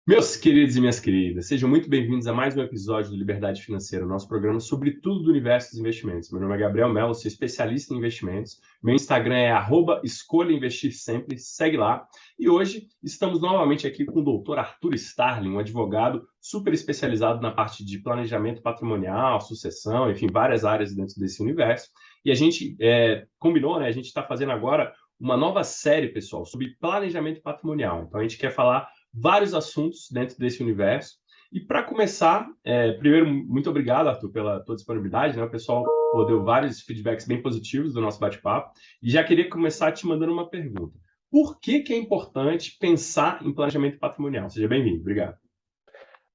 Meus queridos e minhas queridas, sejam muito bem-vindos a mais um episódio do Liberdade Financeira, o nosso programa sobre tudo do universo dos investimentos. Meu nome é Gabriel Mello, sou especialista em investimentos. Meu Instagram é @escolha investir sempre, segue lá. E hoje estamos novamente aqui com o doutor Arthur Starling, um advogado super especializado na parte de planejamento patrimonial, sucessão, enfim, várias áreas dentro desse universo. E a gente combinou, né? A gente está fazendo agora uma nova série, pessoal, sobre planejamento patrimonial. Então a gente quer falar vários assuntos dentro desse universo. E para começar, primeiro, muito obrigado, Arthur, pela tua disponibilidade, né? O pessoal deu vários feedbacks bem positivos do nosso bate-papo. E já queria começar te mandando uma pergunta. Por que é importante pensar em planejamento patrimonial? Seja bem-vindo. Obrigado.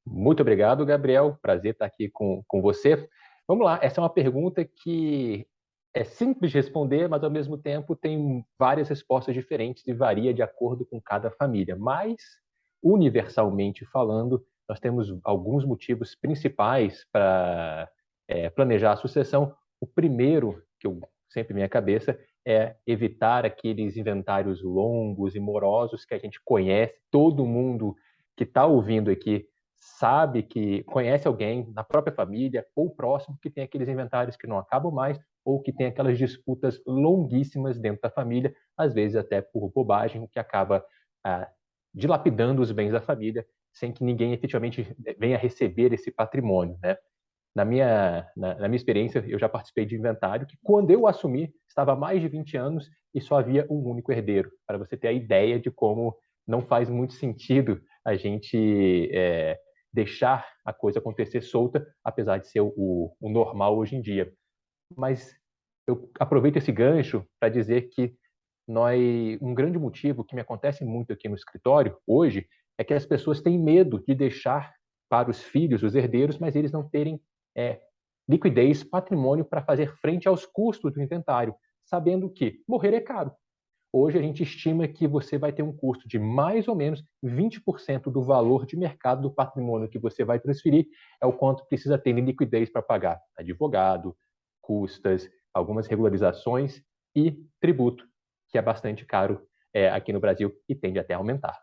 Muito obrigado, Gabriel. Prazer estar aqui com você. Vamos lá, essa é uma pergunta que é simples de responder, mas ao mesmo tempo tem várias respostas diferentes e varia de acordo com cada família. Mas, universalmente falando, nós temos alguns motivos principais para planejar a sucessão. O primeiro, que eu sempre me à cabeça, é evitar aqueles inventários longos e morosos que a gente conhece. Todo mundo que está ouvindo aqui sabe que conhece alguém na própria família ou próximo que tem aqueles inventários que não acabam mais ou que tem aquelas disputas longuíssimas dentro da família, às vezes até por bobagem, o que acaba dilapidando os bens da família sem que ninguém efetivamente venha receber esse patrimônio, né? Na minha experiência, eu já participei de inventário que, quando eu assumi, estava há mais de 20 anos e só havia um único herdeiro, para você ter a ideia de como não faz muito sentido a gente deixar a coisa acontecer solta, apesar de ser o normal hoje em dia. Mas eu aproveito esse gancho para dizer que um grande motivo que me acontece muito aqui no escritório hoje é que as pessoas têm medo de deixar para os filhos, os herdeiros, mas eles não terem é, liquidez, patrimônio para fazer frente aos custos do inventário, sabendo que morrer é caro. Hoje a gente estima que você vai ter um custo de mais ou menos 20% do valor de mercado do patrimônio que você vai transferir, é o quanto precisa ter em liquidez para pagar advogado, custas, algumas regularizações e tributo, que é bastante caro aqui no Brasil e tende até a aumentar.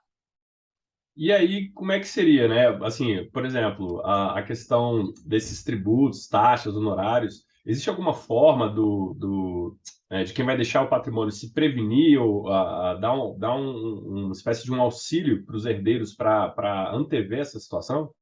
E aí, como é que seria, né? Assim, por exemplo, a questão desses tributos, taxas, honorários, existe alguma forma de quem vai deixar o patrimônio se prevenir ou uma espécie de um auxílio para os herdeiros para antever essa situação?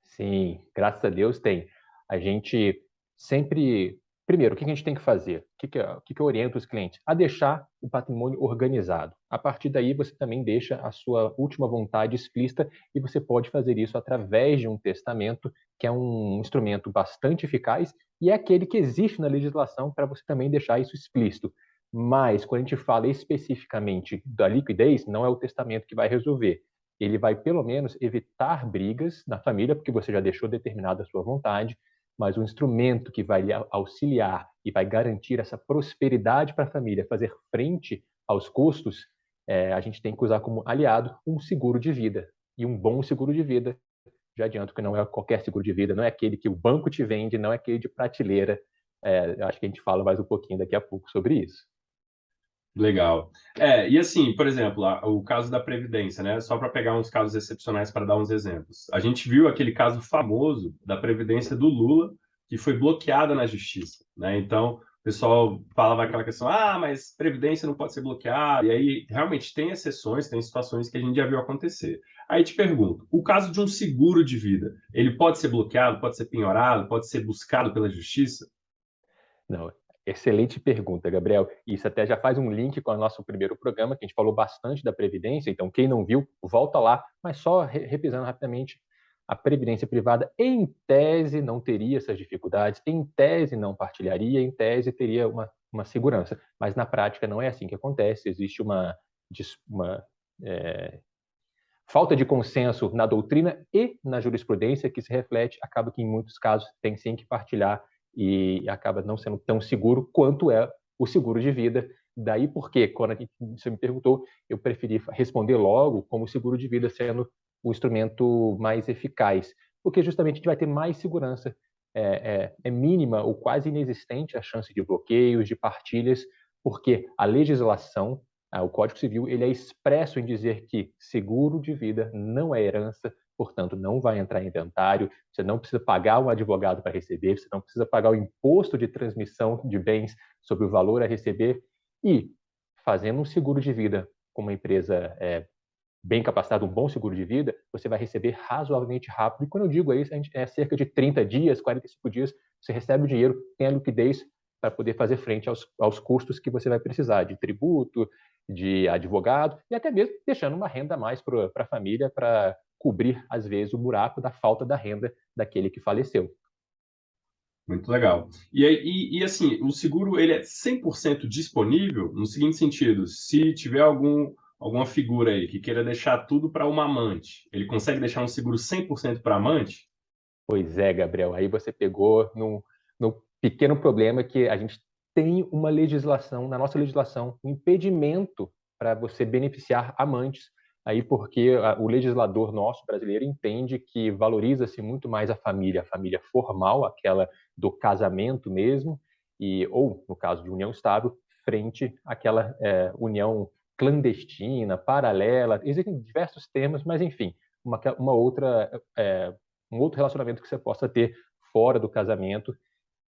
Sim, graças a Deus tem. A gente sempre. Primeiro, o que a gente tem que fazer? O que eu oriento os clientes? A deixar o patrimônio organizado. A partir daí, você também deixa a sua última vontade explícita e você pode fazer isso através de um testamento, que é um instrumento bastante eficaz e é aquele que existe na legislação para você também deixar isso explícito. Mas, quando a gente fala especificamente da liquidez, não é o testamento que vai resolver. Ele vai, pelo menos, evitar brigas na família, porque você já deixou determinada a sua vontade, mas o instrumento que vai lhe auxiliar e vai garantir essa prosperidade para a família, fazer frente aos custos, a gente tem que usar como aliado um seguro de vida. E um bom seguro de vida, já adianto que não é qualquer seguro de vida, não é aquele que o banco te vende, não é aquele de prateleira. Eu acho que a gente fala mais um pouquinho daqui a pouco sobre isso. Legal. E assim, por exemplo, o caso da Previdência, né? Só para pegar uns casos excepcionais para dar uns exemplos. A gente viu aquele caso famoso da Previdência do Lula, que foi bloqueada na justiça, né? Então, o pessoal falava aquela questão, mas Previdência não pode ser bloqueada. E aí, realmente, tem exceções, tem situações que a gente já viu acontecer. Aí te pergunto, o caso de um seguro de vida, ele pode ser bloqueado, pode ser penhorado, pode ser buscado pela justiça? Não, excelente pergunta, Gabriel. Isso até já faz um link com o nosso primeiro programa, que a gente falou bastante da Previdência. Então, quem não viu, volta lá. Mas só repisando rapidamente, a Previdência privada, em tese, não teria essas dificuldades, em tese, não partilharia, em tese, teria uma segurança. Mas, na prática, não é assim que acontece. Existe uma é, falta de consenso na doutrina e na jurisprudência que se reflete, acaba que em muitos casos tem sim que partilhar e acaba não sendo tão seguro quanto é o seguro de vida. Daí porque, quando você me perguntou, eu preferi responder logo como o seguro de vida sendo o instrumento mais eficaz, porque justamente a gente vai ter mais segurança. É mínima ou quase inexistente a chance de bloqueios, de partilhas, porque a legislação o Código Civil ele é expresso em dizer que seguro de vida não é herança, portanto, não vai entrar em inventário, você não precisa pagar um advogado para receber, você não precisa pagar o imposto de transmissão de bens sobre o valor a receber, e fazendo um seguro de vida com uma empresa bem capacitada, um bom seguro de vida, você vai receber razoavelmente rápido. E quando eu digo isso, é cerca de 30 dias, 45 dias, você recebe o dinheiro, tem a liquidez para poder fazer frente aos custos que você vai precisar, de tributo, de advogado, e até mesmo deixando uma renda a mais para a família, para cobrir, às vezes, o buraco da falta da renda daquele que faleceu. Muito legal. E assim, o seguro ele é 100% disponível no seguinte sentido, se tiver alguma figura aí que queira deixar tudo para uma amante, ele consegue deixar um seguro 100% para amante? Pois é, Gabriel, aí você pegou num pequeno problema que a gente tem uma legislação, na nossa legislação, um impedimento para você beneficiar amantes, aí porque o legislador nosso brasileiro entende que valoriza-se muito mais a família formal, aquela do casamento mesmo, ou, no caso de união estável, frente àquela união clandestina, paralela. Existem diversos termos, mas, enfim, uma outra um outro relacionamento que você possa ter fora do casamento.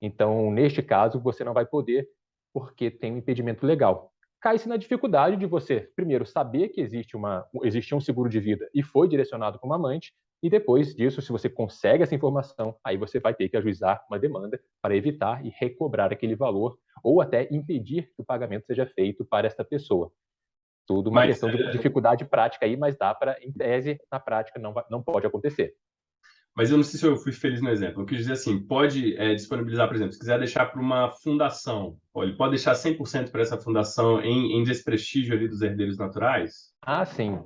Então, neste caso, você não vai poder, porque tem um impedimento legal. Cai-se na dificuldade de você, primeiro, saber que existia um seguro de vida e foi direcionado para uma amante, e depois disso, se você consegue essa informação, aí você vai ter que ajuizar uma demanda para evitar e recobrar aquele valor, ou até impedir que o pagamento seja feito para esta pessoa. Tudo uma Mas questão de dificuldade prática aí, mas dá para, em tese, na prática, não pode acontecer. Mas eu não sei se eu fui feliz no exemplo. Eu quis dizer assim, pode disponibilizar, por exemplo, se quiser deixar para uma fundação, ele pode deixar 100% para essa fundação em desprestígio ali dos herdeiros naturais? Ah, sim.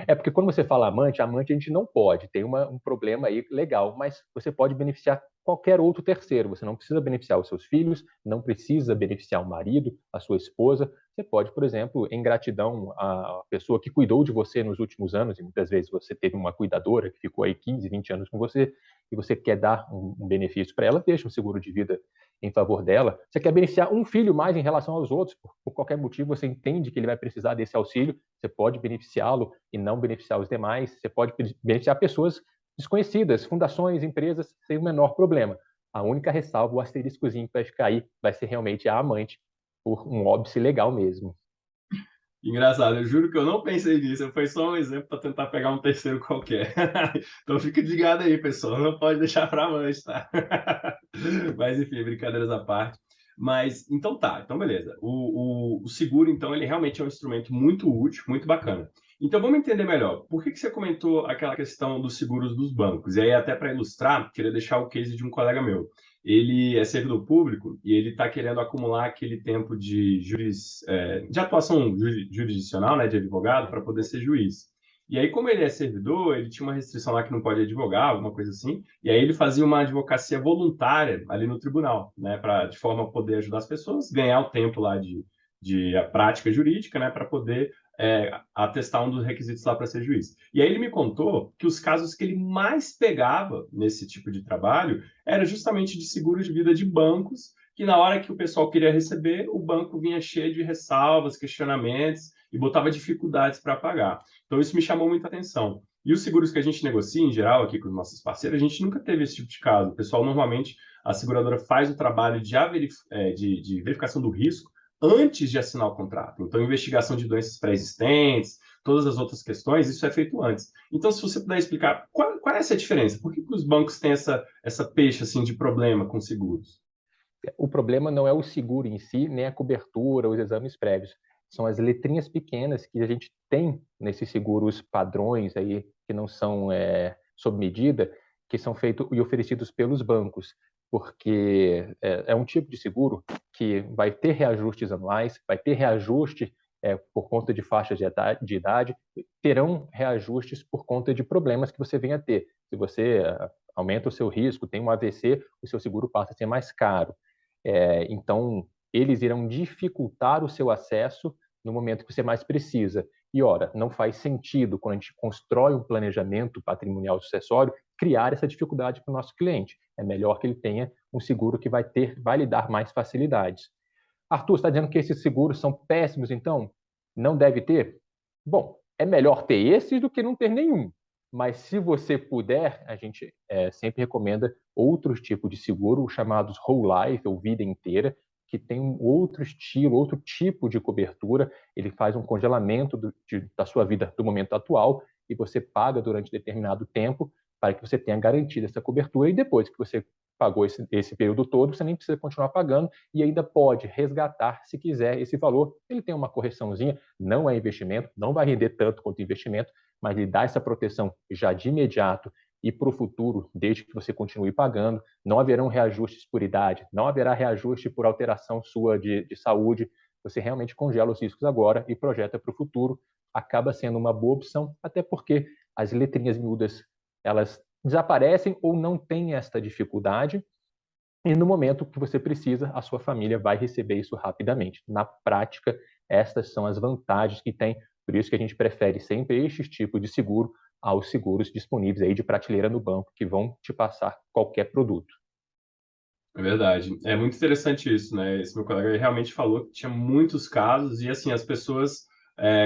É porque quando você fala amante a gente não pode, tem um problema aí legal, mas você pode beneficiar qualquer outro terceiro. Você não precisa beneficiar os seus filhos, não precisa beneficiar o marido, a sua esposa. Você pode, por exemplo, em gratidão à pessoa que cuidou de você nos últimos anos, e muitas vezes você teve uma cuidadora que ficou aí 15, 20 anos com você, e você quer dar um benefício para ela, deixa um seguro de vida em favor dela. Você quer beneficiar um filho mais em relação aos outros, por qualquer motivo você entende que ele vai precisar desse auxílio, você pode beneficiá-lo e não beneficiar os demais, você pode beneficiar pessoas desconhecidas, fundações, empresas, sem o menor problema. A única ressalva, o asteriscozinho que vai ficar aí, vai ser realmente a amante, por um óbice legal mesmo. Engraçado, eu juro que eu não pensei nisso, foi só um exemplo para tentar pegar um terceiro qualquer. Então fica ligado aí, pessoal, não pode deixar para amanhã, tá? Mas enfim, brincadeiras à parte. Mas então tá, então beleza. O seguro, então, ele realmente é um instrumento muito útil, muito bacana. Então vamos entender melhor. Por que você comentou aquela questão dos seguros dos bancos? E aí, até para ilustrar, queria deixar o case de um colega meu. Ele é servidor público e ele está querendo acumular aquele tempo de atuação jurisdicional, né, de advogado, para poder ser juiz. E aí, como ele é servidor, ele tinha uma restrição lá que não pode advogar, alguma coisa assim, e aí ele fazia uma advocacia voluntária ali no tribunal, né, de forma a poder ajudar as pessoas, ganhar o tempo lá de prática jurídica, né, para poder atestar um dos requisitos lá para ser juiz. E aí ele me contou que os casos que ele mais pegava nesse tipo de trabalho era justamente de seguros de vida de bancos, que na hora que o pessoal queria receber, o banco vinha cheio de ressalvas, questionamentos e botava dificuldades para pagar. Então isso me chamou muita atenção. E os seguros que a gente negocia, em geral, aqui com os nossos parceiros, a gente nunca teve esse tipo de caso. O pessoal, normalmente, a seguradora faz o trabalho de verificação do risco antes de assinar o contrato. Então, investigação de doenças pré-existentes, todas as outras questões, isso é feito antes. Então, se você puder explicar qual é essa diferença? Por que os bancos têm essa peixe assim, de problema com seguros? O problema não é o seguro em si, nem a cobertura, os exames prévios. São as letrinhas pequenas que a gente tem nesses seguros padrões aí, que não são sob medida, que são feitos e oferecidos pelos bancos, porque é um tipo de seguro que vai ter reajustes anuais, vai ter reajuste por conta de faixas de idade, terão reajustes por conta de problemas que você venha a ter. Se você aumenta o seu risco, tem um AVC, o seu seguro passa a ser mais caro. Então, eles irão dificultar o seu acesso no momento que você mais precisa. E, ora, não faz sentido, quando a gente constrói um planejamento patrimonial sucessório, criar essa dificuldade para o nosso cliente. É melhor que ele tenha um seguro que vai lhe dar mais facilidades. Arthur, você está dizendo que esses seguros são péssimos, então? Não deve ter? Bom, é melhor ter esses do que não ter nenhum. mas se você puder, a gente sempre recomenda outros tipos de seguro, chamados whole life, ou vida inteira, que tem um outro estilo, outro tipo de cobertura. Ele faz um congelamento da sua vida do momento atual e você paga durante determinado tempo para que você tenha garantido essa cobertura, e depois que você pagou esse período todo, você nem precisa continuar pagando e ainda pode resgatar, se quiser, esse valor. Ele tem uma correçãozinha, não é investimento, não vai render tanto quanto investimento, mas lhe dá essa proteção já de imediato e para o futuro, desde que você continue pagando. Não haverão reajustes por idade, não haverá reajuste por alteração sua de saúde. Você realmente congela os riscos agora e projeta para o futuro. Acaba sendo uma boa opção, até porque as letrinhas miúdas, elas desaparecem ou não têm esta dificuldade, e no momento que você precisa, a sua família vai receber isso rapidamente. Na prática, estas são as vantagens que tem, por isso que a gente prefere sempre este tipo de seguro aos seguros disponíveis aí de prateleira no banco, que vão te passar qualquer produto. É verdade. É muito interessante isso, né? Esse meu colega realmente falou que tinha muitos casos e, assim, as pessoas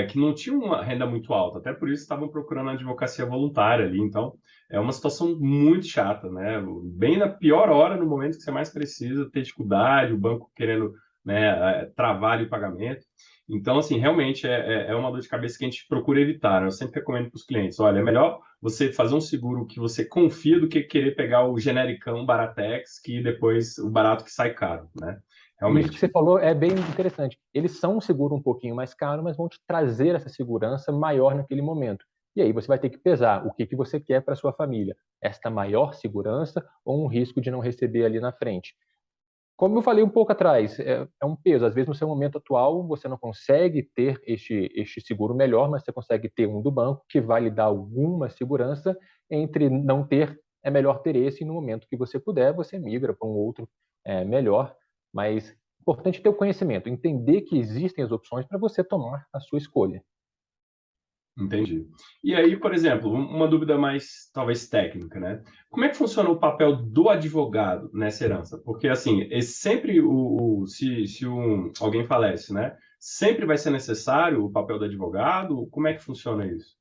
que não tinham uma renda muito alta, até por isso estavam procurando a advocacia voluntária ali. Então, é uma situação muito chata, né? Bem na pior hora, no momento que você mais precisa, ter dificuldade, o banco querendo, né, travar ali o pagamento. Então, assim, realmente é uma dor de cabeça que a gente procura evitar, né? Eu sempre recomendo para os clientes, olha, é melhor você fazer um seguro que você confia do que querer pegar o genericão Baratex, que depois o barato que sai caro, né? E isso que Realmente. você falou é bem interessante. Eles são um seguro um pouquinho mais caro, mas vão te trazer essa segurança maior naquele momento. E aí você vai ter que pesar o que você quer para sua família. Esta maior segurança ou um risco de não receber ali na frente. Como eu falei um pouco atrás, é um peso. Às vezes, no seu momento atual, você não consegue ter este seguro melhor, mas você consegue ter um do banco que vai lhe dar alguma segurança. Entre não ter, é melhor ter esse, e no momento que você puder, você migra para um outro melhor. Mas é importante ter o conhecimento, entender que existem as opções para você tomar a sua escolha. Entendi. E aí, por exemplo, uma dúvida mais talvez técnica, né? Como é que funciona o papel do advogado nessa herança? Porque assim, sempre se alguém falece, né? Sempre vai ser necessário o papel do advogado? Como é que funciona isso?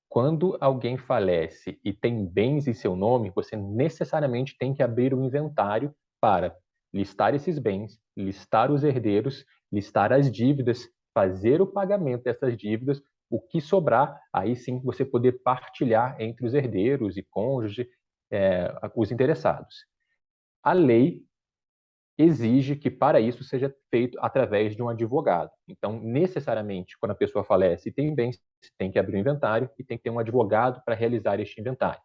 Quando alguém falece e tem bens em seu nome, você necessariamente tem que abrir o inventário para listar esses bens, listar os herdeiros, listar as dívidas, fazer o pagamento dessas dívidas, o que sobrar, aí sim você poder partilhar entre os herdeiros e cônjuge, os interessados. A lei exige que para isso seja feito através de um advogado. Então, necessariamente, quando a pessoa falece e tem bens, tem que abrir o inventário e tem que ter um advogado para realizar este inventário.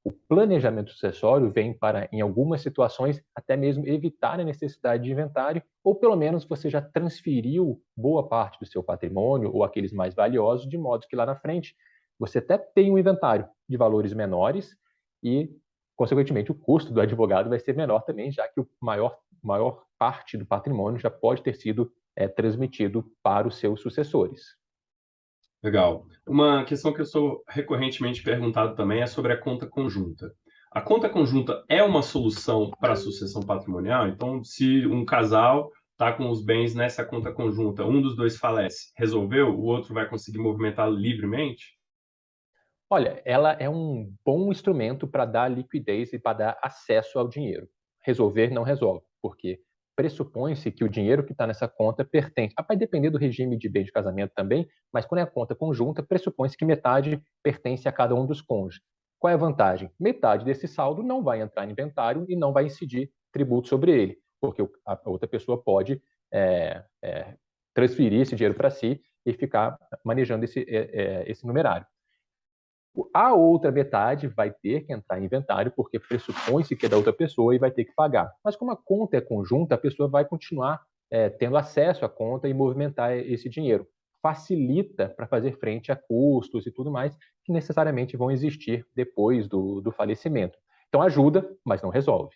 O planejamento sucessório vem para, em algumas situações, até mesmo evitar a necessidade de inventário, ou pelo menos você já transferiu boa parte do seu patrimônio ou aqueles mais valiosos, de modo que lá na frente você até tem um inventário de valores menores e, consequentemente, o custo do advogado vai ser menor também, já que o maior parte do patrimônio já pode ter sido transmitido para os seus sucessores. Legal. Uma questão que eu sou recorrentemente perguntado também é sobre a conta conjunta. A conta conjunta é uma solução para a sucessão patrimonial? Então, se um casal está com os bens nessa conta conjunta, um dos dois falece, resolveu, o outro vai conseguir movimentar livremente? Olha, ela é um bom instrumento para dar liquidez e para dar acesso ao dinheiro. Resolver não resolve, porque pressupõe-se que o dinheiro que está nessa conta pertence. Vai depender do regime de bem de casamento também, mas quando é a conta conjunta, pressupõe-se que metade pertence a cada um dos cônjuges. Qual é a vantagem? Metade desse saldo não vai entrar em inventário e não vai incidir tributo sobre ele, porque a outra pessoa pode transferir esse dinheiro para si e ficar manejando esse numerário. A outra metade vai ter que entrar em inventário, porque pressupõe-se que é da outra pessoa e vai ter que pagar. Mas como a conta é conjunta, a pessoa vai continuar tendo acesso à conta e movimentar esse dinheiro. Facilita para fazer frente a custos e tudo mais que necessariamente vão existir depois do falecimento. Então ajuda, mas não resolve.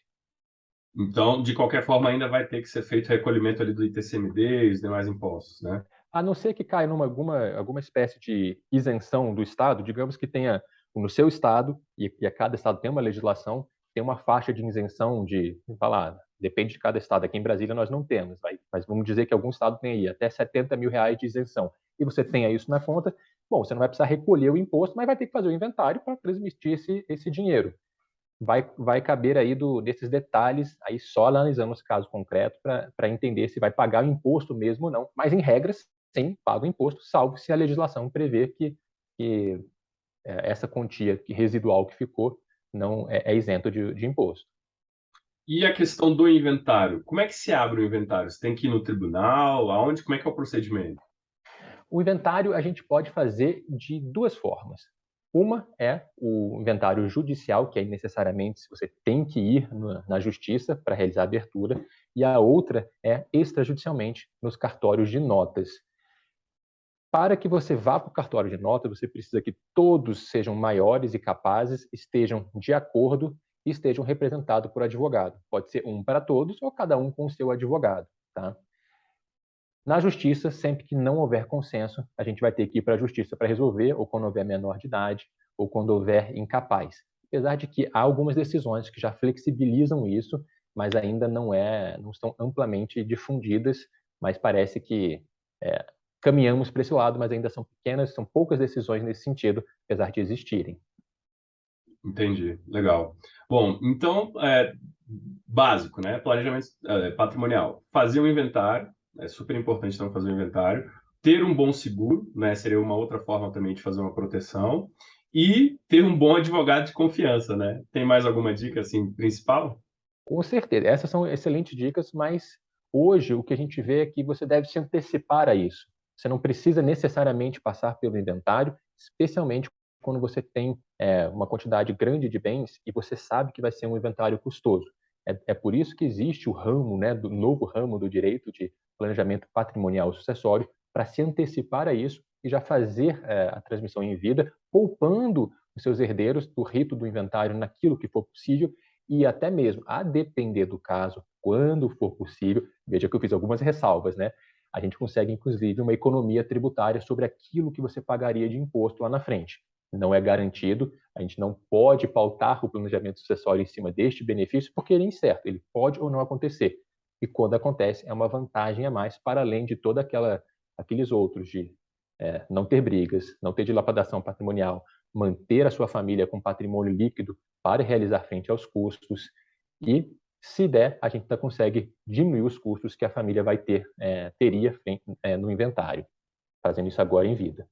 Então, de qualquer forma, ainda vai ter que ser feito o recolhimento ali do ITCMD e os demais impostos, né? A não ser que caia numa alguma espécie de isenção do Estado, digamos que tenha no seu Estado, e a cada Estado tem uma legislação, tem uma faixa de isenção de, falar, depende de cada Estado. Aqui em Brasília nós não temos, mas vamos dizer que algum Estado tem aí até R$ 70 mil de isenção. E você tenha isso na conta, bom, você não vai precisar recolher o imposto, mas vai ter que fazer o inventário para transmitir esse dinheiro. Vai caber aí desses detalhes, aí só analisamos caso concreto para entender se vai pagar o imposto mesmo ou não. Mas, em regras, sim, paga o imposto, salvo se a legislação prevê que essa quantia residual que ficou não é isento de imposto. E a questão do inventário, como é que se abre o inventário? Você tem que ir no tribunal? Aonde? Como é que é o procedimento? O inventário a gente pode fazer de duas formas. Uma é o inventário judicial, que aí necessariamente você tem que ir na justiça para realizar a abertura, e a outra é extrajudicialmente nos cartórios de notas. Para que você vá para o cartório de notas, você precisa que todos sejam maiores e capazes, estejam de acordo e estejam representados por advogado. Pode ser um para todos ou cada um com o seu advogado, tá? Na justiça, sempre que não houver consenso, a gente vai ter que ir para a justiça para resolver, ou quando houver menor de idade, ou quando houver incapaz. Apesar de que há algumas decisões que já flexibilizam isso, mas ainda não estão amplamente difundidas, mas parece que caminhamos para esse lado, mas ainda são pequenas, são poucas decisões nesse sentido, apesar de existirem. Entendi, legal. Bom, então, básico, né? Planejamento patrimonial. Fazer um inventário, é super importante então fazer um inventário. Ter um bom seguro, né? Seria uma outra forma também de fazer uma proteção. E ter um bom advogado de confiança, né? Tem mais alguma dica, assim, principal? Com certeza, essas são excelentes dicas, mas hoje o que a gente vê é que você deve se antecipar a isso. Você não precisa necessariamente passar pelo inventário, especialmente quando você tem uma quantidade grande de bens e você sabe que vai ser um inventário custoso. É por isso que existe o ramo, né, do novo ramo do direito de planejamento patrimonial sucessório, para se antecipar a isso e já fazer a transmissão em vida, poupando os seus herdeiros do rito do inventário naquilo que for possível e até mesmo, a depender do caso, quando for possível, veja que eu fiz algumas ressalvas, né? A gente consegue, inclusive, uma economia tributária sobre aquilo que você pagaria de imposto lá na frente. Não é garantido, a gente não pode pautar o planejamento sucessório em cima deste benefício, porque ele é incerto, ele pode ou não acontecer. E quando acontece, é uma vantagem a mais, para além de toda aqueles outros de não ter brigas, não ter dilapadação patrimonial, manter a sua família com patrimônio líquido para realizar frente aos custos e, se der, a gente ainda consegue diminuir os custos que a família teria no inventário, fazendo isso agora em vida.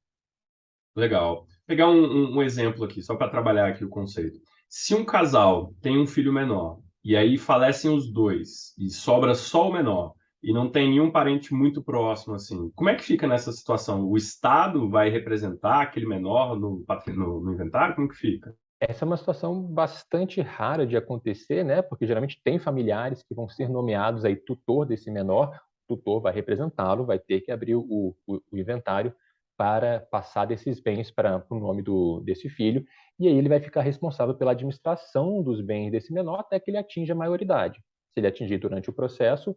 Legal. Pegar um exemplo aqui, só para trabalhar aqui o conceito. Se um casal tem um filho menor e aí falecem os dois e sobra só o menor e não tem nenhum parente muito próximo assim, como é que fica nessa situação? O Estado vai representar aquele menor no inventário? Como que fica? Essa é uma situação bastante rara de acontecer, né? Porque geralmente tem familiares que vão ser nomeados aí tutor desse menor, o tutor vai representá-lo, vai ter que abrir o inventário para passar desses bens para o nome desse filho, e aí ele vai ficar responsável pela administração dos bens desse menor até que ele atinja a maioridade. Se ele atingir durante o processo,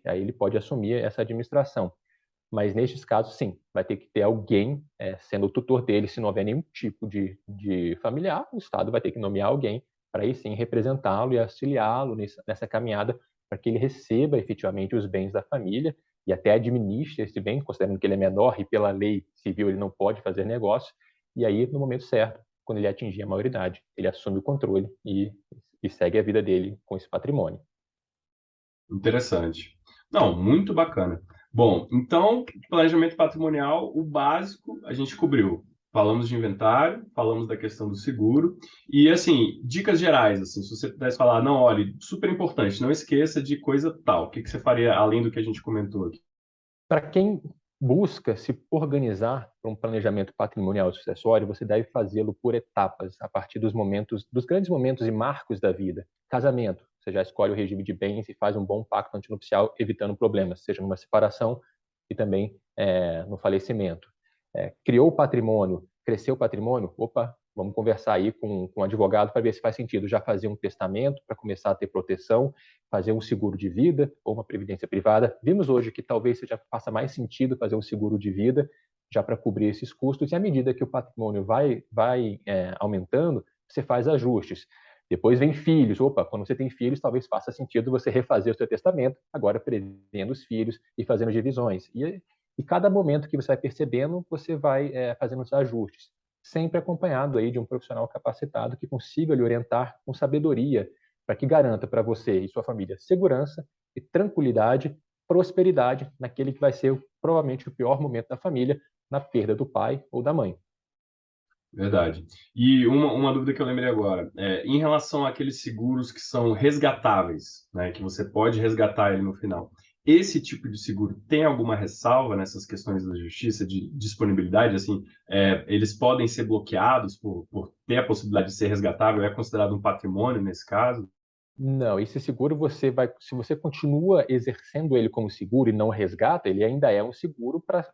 aí ele pode assumir essa administração. Mas nestes casos, sim, vai ter que ter alguém sendo o tutor dele. Se não houver nenhum tipo de familiar, o Estado vai ter que nomear alguém para aí sim representá-lo e auxiliá-lo nessa caminhada para que ele receba efetivamente os bens da família e até administre esse bem, considerando que ele é menor e pela lei civil ele não pode fazer negócio. E aí, no momento certo, quando ele atingir a maioridade, ele assume o controle e segue a vida dele com esse patrimônio. Interessante. Não, muito bacana. Bom, então, planejamento patrimonial, o básico a gente cobriu. Falamos de inventário, falamos da questão do seguro e, assim, dicas gerais, assim, se você pudesse falar, não, olha, super importante, não esqueça de coisa tal. O que que você faria além do que a gente comentou aqui? Para quem busca se organizar para um planejamento patrimonial sucessório, você deve fazê-lo por etapas, a partir dos grandes momentos e marcos da vida. Casamento, você já escolhe o regime de bens e faz um bom pacto antinupcial, evitando problemas, seja numa separação e também no falecimento. Criou o patrimônio, cresceu o patrimônio, opa, vamos conversar aí com um advogado para ver se faz sentido já fazer um testamento para começar a ter proteção, fazer um seguro de vida ou uma previdência privada. Vimos hoje que talvez seja faça mais sentido fazer um seguro de vida já para cobrir esses custos, e à medida que o patrimônio vai aumentando, você faz ajustes. Depois vem filhos. Opa, quando você tem filhos, talvez faça sentido você refazer o seu testamento, agora prevendo os filhos e fazendo divisões. E cada momento que você vai percebendo, você vai fazendo os ajustes, sempre acompanhado aí de um profissional capacitado que consiga lhe orientar com sabedoria, para que garanta para você e sua família segurança e tranquilidade, prosperidade naquele que vai ser provavelmente o pior momento da família, na perda do pai ou da mãe. Verdade. E uma dúvida que eu lembrei agora, em relação àqueles seguros que são resgatáveis, né, que você pode resgatar ele no final, esse tipo de seguro tem alguma ressalva nessas questões da justiça de disponibilidade? Assim, eles podem ser bloqueados por ter a possibilidade de ser resgatável? É considerado um patrimônio nesse caso? Não, esse seguro você vai, se você continua exercendo ele como seguro e não resgata, ele ainda é um seguro para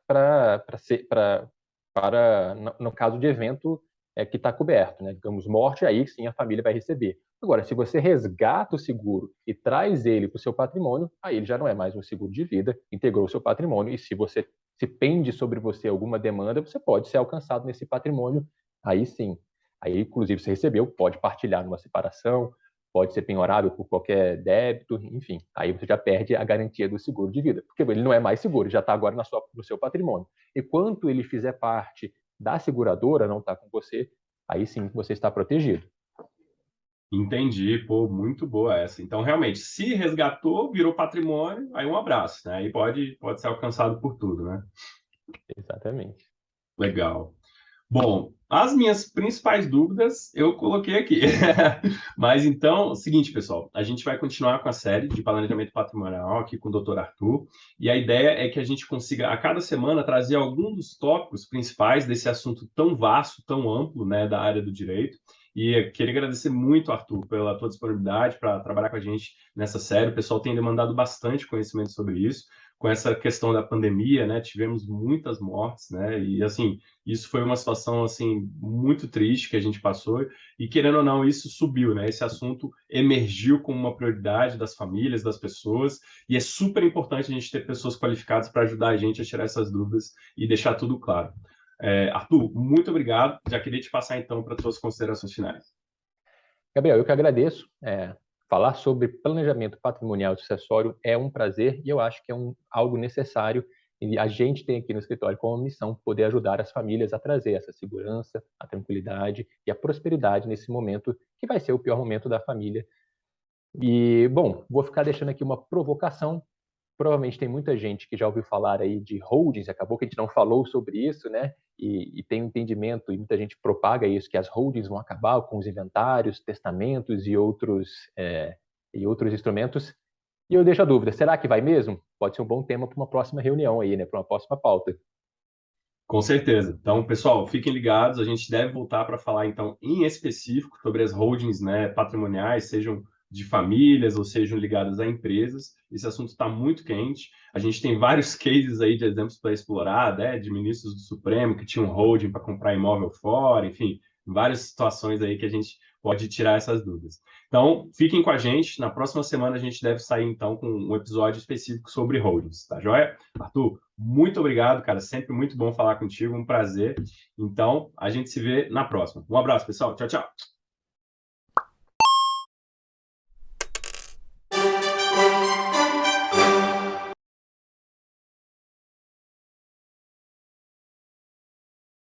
no caso de evento que está coberto, né? Digamos, morte, aí sim a família vai receber. Agora, se você resgata o seguro e traz ele para o seu patrimônio, aí ele já não é mais um seguro de vida, integrou o seu patrimônio, e se pende sobre você alguma demanda, você pode ser alcançado nesse patrimônio, aí sim. Aí, inclusive, você recebeu, pode partilhar numa separação, pode ser penhorável por qualquer débito, enfim. Aí você já perde a garantia do seguro de vida, porque ele não é mais seguro, já está agora no seu patrimônio. E quanto ele fizer parte da seguradora, não está com você, aí sim você está protegido. Entendi, pô, muito boa essa. Então, realmente, se resgatou, virou patrimônio, aí um abraço, né? Aí pode ser alcançado por tudo, né? Exatamente. Legal. Bom, as minhas principais dúvidas eu coloquei aqui. Mas então, é o seguinte, pessoal, a gente vai continuar com a série de planejamento patrimonial aqui com o Dr. Arthur, e a ideia é que a gente consiga a cada semana trazer algum dos tópicos principais desse assunto tão vasto, tão amplo, né, da área do direito. E eu queria agradecer muito, Arthur, pela tua disponibilidade para trabalhar com a gente nessa série. O pessoal tem demandado bastante conhecimento sobre isso. Com essa questão da pandemia, né, tivemos muitas mortes, né, e assim, isso foi uma situação assim muito triste que a gente passou e querendo ou não isso subiu, né? Esse assunto emergiu como uma prioridade das famílias, das pessoas e é super importante a gente ter pessoas qualificadas para ajudar a gente a tirar essas dúvidas e deixar tudo claro. Arthur, muito obrigado. Já queria te passar então para as suas considerações finais. Gabriel, eu que agradeço. Falar sobre planejamento patrimonial e sucessório é um prazer e eu acho que é algo necessário. E a gente tem aqui no escritório como missão poder ajudar as famílias a trazer essa segurança, a tranquilidade e a prosperidade nesse momento que vai ser o pior momento da família. E, bom, vou ficar deixando aqui uma provocação. Provavelmente tem muita gente que já ouviu falar aí de holdings, acabou que a gente não falou sobre isso, né? E tem um entendimento, e muita gente propaga isso, que as holdings vão acabar com os inventários, testamentos e outros instrumentos. E eu deixo a dúvida, será que vai mesmo? Pode ser um bom tema para uma próxima reunião aí, né? Para uma próxima pauta. Com certeza. Então, pessoal, fiquem ligados. A gente deve voltar para falar, então, em específico sobre as holdings, né, patrimoniais, sejam de famílias ou sejam ligadas a empresas. Esse assunto está muito quente. A gente tem vários cases aí de exemplos para explorar, né, de ministros do Supremo que tinham holding para comprar imóvel fora, enfim, várias situações aí que a gente pode tirar essas dúvidas. Então, fiquem com a gente. Na próxima semana a gente deve sair, então, com um episódio específico sobre holdings, tá joia? Arthur, muito obrigado, cara. Sempre muito bom falar contigo, um prazer. Então, a gente se vê na próxima. Um abraço, pessoal. Tchau, tchau.